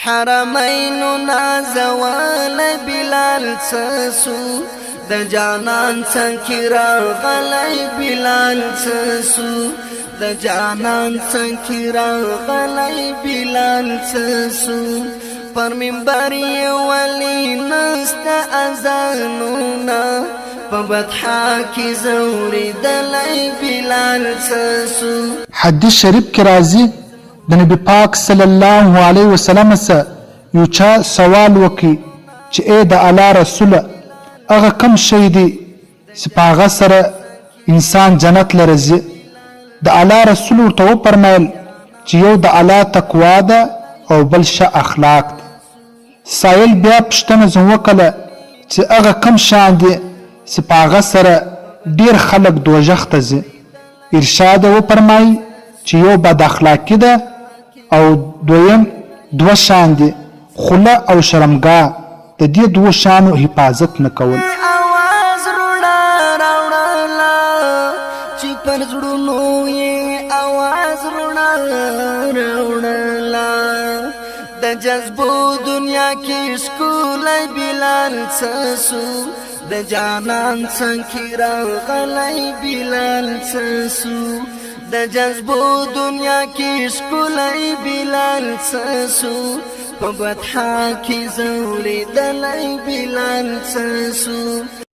حرمینو نازوال بلال سسو د جانان څنګه راغلی بلال سسو د جانان څنګه راغلی بلال سسو پر منبر ولی نست اذانونا په بطحا کې زوري دلی بلال سسو. حدیث شریف کې راځي د نبی پاک صلی الله علیه وسلم سره یو چا سوال وکړي چې اے د الله رسوله هغه کوم شی دی چې په هغه سره انسان جنت له ځي. د الله رسول ورته وفرمیل چې یو د الله تقوا ده او بل ښه اخلاق ده. سایل بیا پوښتنه ځنې وکړه چې هغه کوم شیان دي چې په هغه سره ډېر خلک دوزخ ته ځي. ارشاد یې وفرمایي چې یو بد اخلاقي ده او دویم دوه شیان دي خوله او شرمګاه. د دې دوه شیانو حفاظت نه کول. اواز روړه راوړله چې پر زړونو یې اواز روړه راوړله د جذبو دنیا کې ښکلی بلال سسو د جانان څنګه راغلی بلال سسو د جذبو دنیا کې ښکلی بلال سسو په بطحا کې زورېدلی بلال سسو.